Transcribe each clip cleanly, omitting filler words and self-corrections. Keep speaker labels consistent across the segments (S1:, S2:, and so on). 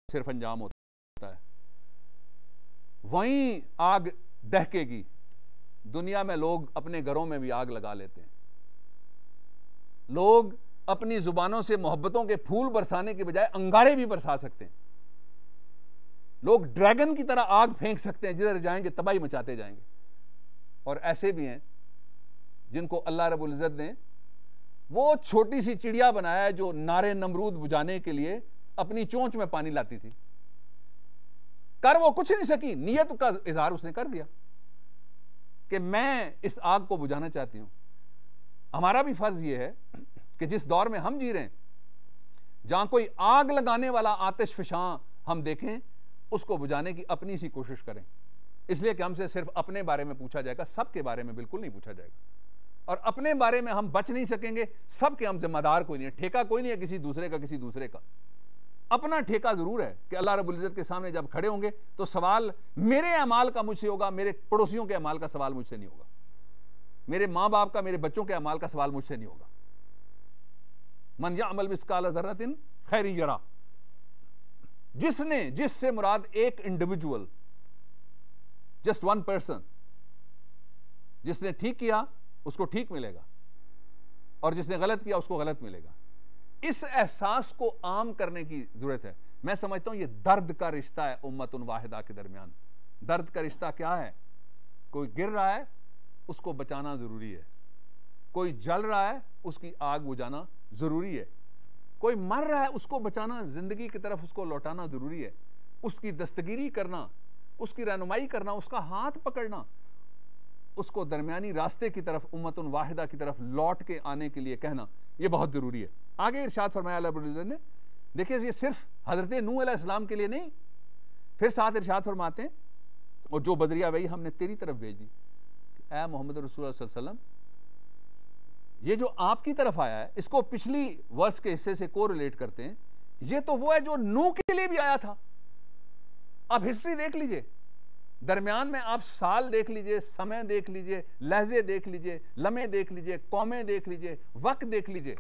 S1: صرف انجام ہوتا ہے، وہیں آگ دہکے گی۔ دنیا میں لوگ اپنے گھروں میں بھی آگ لگا لیتے ہیں، لوگ اپنی زبانوں سے محبتوں کے پھول برسانے کے بجائے انگارے بھی برسا سکتے ہیں، لوگ ڈریگن کی طرح آگ پھینک سکتے ہیں، جدھر جائیں گے تباہی مچاتے جائیں گے۔ اور ایسے بھی ہیں جن کو اللہ رب العزت نے وہ چھوٹی سی چڑیا بنایا ہے جو نارے نمرود بجھانے کے لیے اپنی چونچ میں پانی لاتی تھی، کر وہ کچھ نہیں سکی، نیت کا اظہار اس نے کر دیا کہ میں اس آگ کو بجھانا چاہتی ہوں۔ ہمارا بھی فرض یہ ہے کہ جس دور میں ہم جی رہے ہیں، جہاں کوئی آگ لگانے والا آتش فشاں ہم دیکھیں، اس کو بجھانے کی اپنی سی کوشش کریں، اس لیے کہ ہم سے صرف اپنے بارے میں پوچھا جائے گا، سب کے بارے میں بالکل نہیں پوچھا جائے گا، اور اپنے بارے میں ہم بچ نہیں سکیں گے، سب کے ہم ذمہ دار کوئی نہیں ہے، ٹھیکہ کوئی نہیں ہے کسی دوسرے کا۔ اپنا ٹھیکہ ضرور ہے کہ اللہ رب العزت کے سامنے جب کھڑے ہوں گے تو سوال میرے اعمال کا مجھ سے ہوگا، میرے پڑوسیوں کے اعمال کا سوال مجھ سے نہیں ہوگا، میرے ماں باپ کا، میرے بچوں کے اعمال کا سوال مجھ سے نہیں ہوگا۔ من یعمل مثقال ذرۃ خیر یرہ، جس سے مراد ایک انڈیویجول، جسٹ ون پرسن، جس نے ٹھیک کیا اس کو ٹھیک ملے گا، اور جس نے غلط کیا اس کو غلط ملے گا۔ اس احساس کو عام کرنے کی ضرورت ہے۔ میں سمجھتا ہوں یہ درد کا رشتہ ہے امت واحدہ کے درمیان۔ درد کا رشتہ کیا ہے؟ کوئی گر رہا ہے اس کو بچانا ضروری ہے، کوئی جل رہا ہے اس کی آگ بجھانا ضروری ہے، کوئی مر رہا ہے اس کو بچانا، زندگی کی طرف اس کو لوٹانا ضروری ہے، اس کی دستگیری کرنا، اس کی رہنمائی کرنا، اس کا ہاتھ پکڑنا، اس کو درمیانی راستے کی طرف، امت واحدہ کی طرف لوٹ کے آنے کے لیے کہنا، یہ بہت ضروری ہے۔ آگے ارشاد فرمایا اللہ رب العزت نے، دیکھیں یہ صرف حضرت نوح علیہ السلام کے لیے نہیں، پھر ساتھ ارشاد فرماتے ہیں اور جو بدریہ وحی ہم نے تیری طرف بھیج دی، اے محمد رسول اللہ صلی اللہ علیہ وسلم، یہ جو آپ کی طرف آیا ہے اس کو پچھلی ورس کے حصے سے کو ریلیٹ کرتے ہیں، یہ تو وہ ہے جو نوح کے لیے بھی آیا تھا۔ آپ ہسٹری دیکھ لیجئے، درمیان میں آپ سال دیکھ لیجئے، سمے دیکھ لیجئے، لہجے دیکھ لیجئے، لمحے دیکھ لیجئے، قومیں دیکھ لیجئے، وقت دیکھ لیجئے،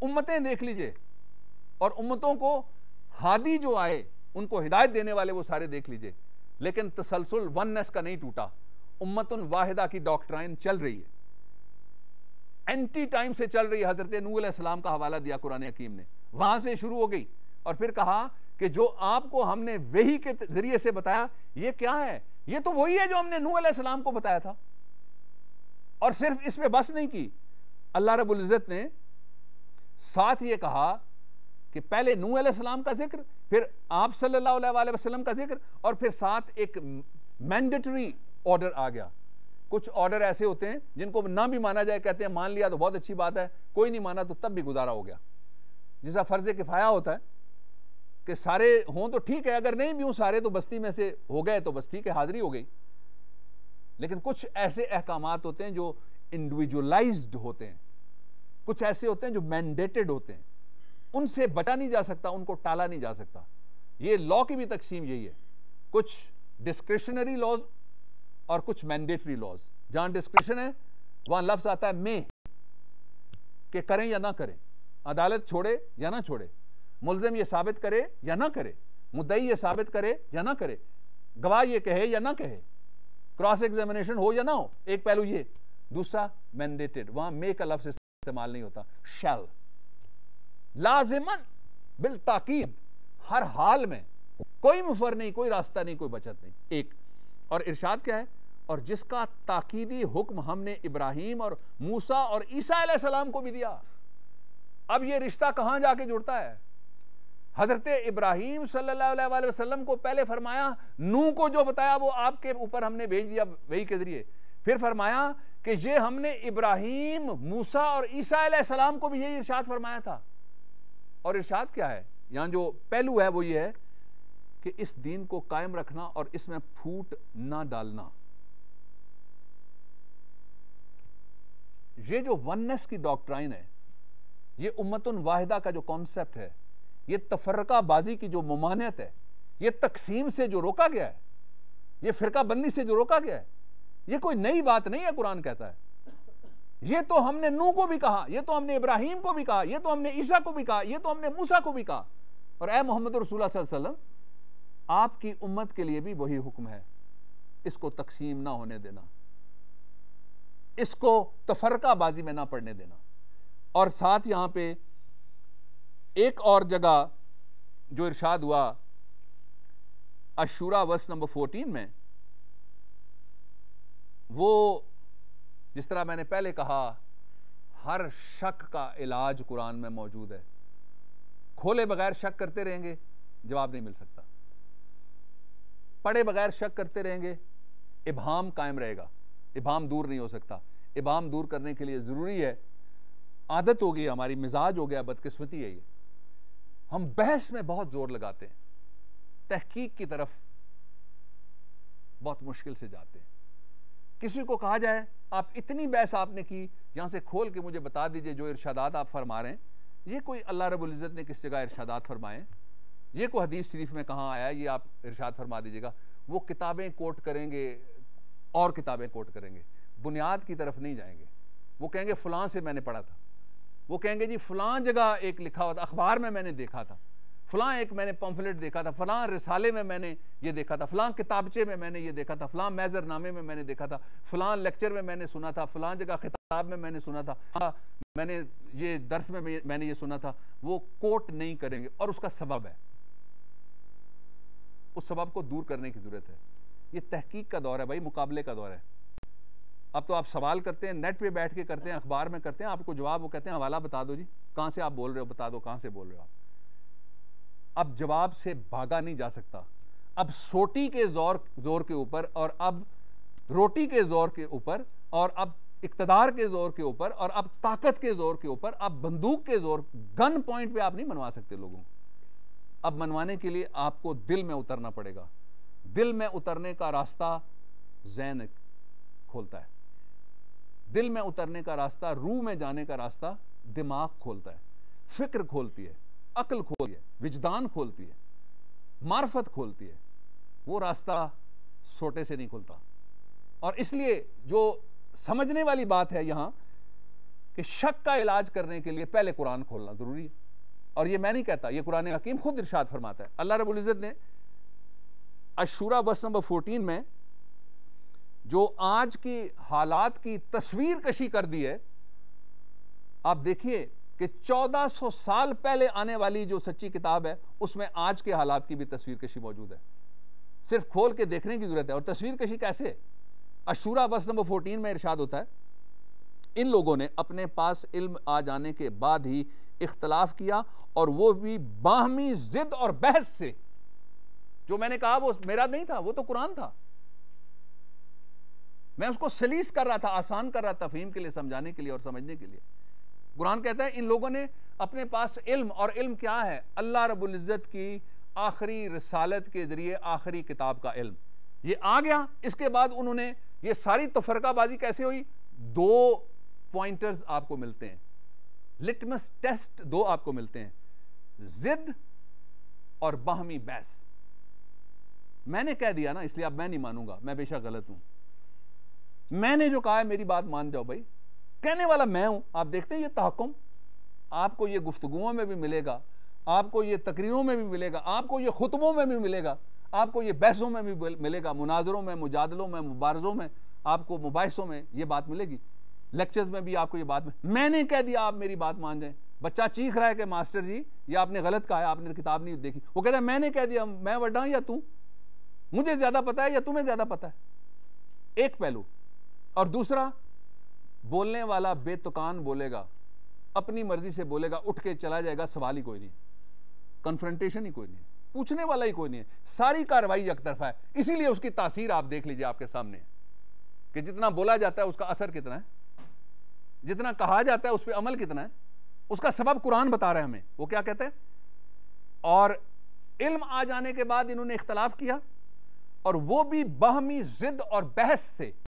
S1: امتیں دیکھ لیجئے، اور امتوں کو ہادی جو آئے ان کو ہدایت دینے والے وہ سارے دیکھ لیجئے، لیکن تسلسل وننس کا نہیں ٹوٹا، امت واحدہ کی ڈاکٹرائن چل رہی ہے، اینٹی ٹائم سے چل رہی ہے۔ حضرت نوح علیہ السلام کا حوالہ دیا قرآن حکیم نے، وہاں سے شروع ہو گئی، اور پھر کہا کہ جو آپ کو ہم نے وحی کے ذریعے سے بتایا یہ کیا ہے؟ یہ تو وہی ہے جو ہم نے نوح علیہ السلام کو بتایا تھا۔ اور صرف اس پہ بس نہیں کی، اللہ رب العزت نے ساتھ یہ کہا کہ پہلے نوح علیہ السلام کا ذکر، پھر آپ صلی اللہ علیہ وسلم کا ذکر، اور پھر ساتھ ایک مینڈیٹری آرڈر آ گیا۔ کچھ آرڈر ایسے ہوتے ہیں جن کو نہ بھی مانا جائے، کہتے ہیں مان لیا تو بہت اچھی بات ہے، کوئی نہیں مانا تو تب بھی گزارا ہو گیا، جیسا فرض کفایہ ہوتا ہے کہ سارے ہوں تو ٹھیک ہے، اگر نہیں بھی ہوں سارے تو بستی میں سے ہو گئے تو بس ٹھیک ہے، حاضری ہو گئی۔ لیکن کچھ ایسے احکامات ہوتے ہیں جو انڈیویجولائزڈ ہوتے ہیں، کچھ ایسے ہوتے ہیں جو مینڈیٹڈ ہوتے ہیں، ان سے بچا نہیں جا سکتا، ان کو ٹالا نہیں جا سکتا۔ یہ لا کی بھی تقسیم یہی ہے، کچھ ڈسکریشنری لاز اور کچھ مینڈیٹری لاز۔ جہاں ڈسکریشن ہے وہاں لفظ آتا ہے میں، کہ کریں یا نہ کریں، عدالت چھوڑے یا نہ چھوڑے، ملزم یہ ثابت کرے یا نہ کرے، مدعی یہ ثابت کرے یا نہ کرے، گواہ یہ کہے یا نہ کہے، کراس ایگزامینیشن ہو یا نہ ہو، ایک پہلو یہ۔ دوسرا مینڈیٹڈ، وہاں میں کا لفظ استعمال نہیں ہوتا، شیل، لازماً، بالتاکید، ہر حال میں، کوئی مفر نہیں، کوئی راستہ نہیں، کوئی بچت نہیں، ایک۔ اور ارشاد کیا ہے؟ اور جس کا تاکیدی حکم ہم نے ابراہیم اور موسیٰ اور عیسیٰ علیہ السلام کو بھی دیا۔ اب یہ رشتہ کہاں جا کے جڑتا ہے؟ حضرت ابراہیم صلی اللہ علیہ وسلم کو پہلے فرمایا، نوح کو جو بتایا وہ آپ کے اوپر ہم نے بھیج دیا وحی کے ذریعے، پھر فرمایا کہ یہ ہم نے ابراہیم، موسیٰ اور عیسیٰ علیہ السلام کو بھی یہی ارشاد فرمایا تھا۔ اور ارشاد کیا ہے یہاں جو پہلو ہے وہ یہ ہے کہ اس دین کو قائم رکھنا اور اس میں پھوٹ نہ ڈالنا۔ یہ جو وننس کی ڈاکٹرائن ہے، یہ امت واحدہ کا جو کانسیپٹ ہے، یہ تفرقہ بازی کی جو ممانعت ہے، یہ تقسیم سے جو روکا گیا ہے، یہ فرقہ بندی سے جو روکا گیا ہے، یہ کوئی نئی بات نہیں ہے۔ قرآن کہتا ہے یہ تو ہم نے نوح کو بھی کہا، یہ تو ہم نے ابراہیم کو بھی کہا، یہ تو ہم نے عیسیٰ کو بھی کہا، یہ تو ہم نے موسیٰ کو بھی کہا۔ اور اے محمد رسول اللہ صلی اللہ علیہ وسلم، آپ کی امت کے لیے بھی وہی حکم ہے، اس کو تقسیم نہ ہونے دینا، اس کو تفرقہ بازی میں نہ پڑنے دینا۔ اور ساتھ یہاں پہ ایک اور جگہ جو ارشاد ہوا الشورى ورس نمبر 14 میں، وہ جس طرح میں نے پہلے کہا ہر شک کا علاج قرآن میں موجود ہے۔ کھولے بغیر شک کرتے رہیں گے جواب نہیں مل سکتا، پڑھے بغیر شک کرتے رہیں گے ابہام قائم رہے گا، ابہام دور نہیں ہو سکتا۔ ابہام دور کرنے کے لیے ضروری ہے، عادت ہو گئی ہماری، مزاج ہو گیا، بدقسمتی ہے یہ، ہم بحث میں بہت زور لگاتے ہیں، تحقیق کی طرف بہت مشکل سے جاتے ہیں۔ کسی کو کہا جائے آپ اتنی بحث آپ نے کی، یہاں سے کھول کے مجھے بتا دیجئے جو ارشادات آپ فرما رہے ہیں یہ کوئی اللہ رب العزت نے کس جگہ ارشادات فرمائے، یہ کوئی حدیث شریف میں کہاں آیا، یہ آپ ارشاد فرما دیجئے گا۔ وہ کتابیں کوٹ کریں گے اور کتابیں کوٹ کریں گے، بنیاد کی طرف نہیں جائیں گے۔ وہ کہیں گے فلاں سے میں نے پڑھا تھا، وہ کہیں گے جی فلاں جگہ ایک لکھا ہوا تھا، اخبار میں نے دیکھا تھا، فلاں ایک میں نے پمفلٹ دیکھا تھا، فلاں رسالے میں نے یہ دیکھا تھا، فلاں کتابچے میں نے یہ دیکھا تھا، فلاں میزر نامے میں نے دیکھا تھا، فلاں لیکچر میں نے سنا تھا، فلاں جگہ خطاب میں نے سنا تھا، میں نے یہ درس میں نے یہ سنا تھا۔ وہ کوٹ نہیں کریں گے، اور اس کا سبب ہے، اس سبب کو دور کرنے کی ضرورت ہے۔ یہ تحقیق کا دور ہے بھائی، مقابلے کا دور ہے۔ اب تو آپ سوال کرتے ہیں، نیٹ پہ بیٹھ کے کرتے ہیں، اخبار میں کرتے ہیں، آپ کو جواب وہ کہتے ہیں حوالہ بتا دو جی، کہاں سے آپ بول رہے ہو، بتا دو کہاں سے بول رہے ہو آپ۔ اب جواب سے بھاگا نہیں جا سکتا، اب سوٹی کے زور کے اوپر، اور اب روٹی کے زور کے اوپر، اور اب اقتدار کے زور کے اوپر، اور اب طاقت کے زور کے اوپر، اب بندوق کے زور، گن پوائنٹ پہ آپ نہیں منوا سکتے لوگوں کو۔ اب منوانے کے لیے آپ کو دل میں اترنا پڑے گا۔ دل میں اترنے کا راستہ ذہن کھولتا ہے، دل میں اترنے کا راستہ، روح میں جانے کا راستہ دماغ کھولتا ہے، فکر کھولتی ہے، عقل کھولتی ہے، وجدان کھولتی ہے، معرفت کھولتی ہے۔ وہ راستہ سوٹے سے نہیں کھلتا۔ اور اس لیے جو سمجھنے والی بات ہے یہاں کہ شک کا علاج کرنے کے لیے پہلے قرآن کھولنا ضروری ہے۔ اور یہ میں نہیں کہتا، یہ قرآن حکیم خود ارشاد فرماتا ہے۔ اللہ رب العزت نے الشورى ورس نمبر 14 میں جو آج کی حالات کی تصویر کشی کر دی ہے، آپ دیکھیے کہ 1400 سال پہلے آنے والی جو سچی کتاب ہے اس میں آج کے حالات کی بھی تصویر کشی موجود ہے، صرف کھول کے دیکھنے کی ضرورت ہے۔ اور تصویر کشی کیسے؟ الشورى ورس نمبر 14 میں ارشاد ہوتا ہے ان لوگوں نے اپنے پاس علم آ جانے کے بعد ہی اختلاف کیا، اور وہ بھی باہمی ضد اور بحث سے۔ جو میں نے کہا وہ میرا نہیں تھا، وہ تو قرآن تھا، میں اس کو سلیس کر رہا تھا، آسان کر رہا تھا تفہیم کے لیے، سمجھانے کے لیے اور سمجھنے کے لیے۔ قرآن کہتا ہے ان لوگوں نے اپنے پاس علم، اور علم کیا ہے؟ اللہ رب العزت کی آخری رسالت کے ذریعے آخری کتاب کا علم یہ آ گیا۔ اس کے بعد انہوں نے یہ ساری تفرقہ بازی کیسے ہوئی؟ دو پوائنٹرز آپ کو ملتے ہیں، لٹمس ٹیسٹ دو آپ کو ملتے ہیں، ضد اور باہمی بحث۔ میں نے کہہ دیا نا، اس لیے اب میں نہیں مانوں گا، میں بے شک غلط ہوں، میں نے جو کہا ہے میری بات مان جاؤ بھائی، کہنے والا میں ہوں۔ آپ دیکھتے ہیں یہ تحکم آپ کو یہ گفتگوؤں میں بھی ملے گا، آپ کو یہ تقریروں میں بھی ملے گا، آپ کو یہ خطبوں میں بھی ملے گا، آپ کو یہ بحثوں میں بھی ملے گا، مناظروں میں، مجادلوں میں، مبارزوں میں، آپ کو مباحثوں میں یہ بات ملے گی، لیکچرز میں بھی آپ کو یہ بات میں نے کہہ دیا آپ میری بات مان جائیں۔ بچہ چیخ رہا ہے کہ ماسٹر جی یہ آپ نے غلط کہا ہے، آپ نے کتاب نہیں دیکھی، وہ کہتا ہے میں نے کہہ دیا، میں وڈا یا تو، مجھے زیادہ پتا ہے یا تمہیں زیادہ پتا ہے، ایک پہلو۔ اور دوسرا، بولنے والا بے تکان بولے گا، اپنی مرضی سے بولے گا، اٹھ کے چلا جائے گا، سوال ہی کوئی نہیں، کنفرنٹیشن ہی کوئی نہیں، پوچھنے والا ہی کوئی نہیں ہے، ساری کارروائی یک طرفہ ہے۔ اسی لیے اس کی تاثیر آپ دیکھ لیجئے آپ کے سامنے ہے کہ جتنا بولا جاتا ہے اس کا اثر کتنا ہے، جتنا کہا جاتا ہے اس پہ عمل کتنا ہے۔ اس کا سبب قرآن بتا رہا ہے ہمیں، وہ کیا کہتے ہیں؟ اور علم آ جانے کے بعد انہوں نے اختلاف کیا، اور وہ بھی باہمی ضد اور بحث سے۔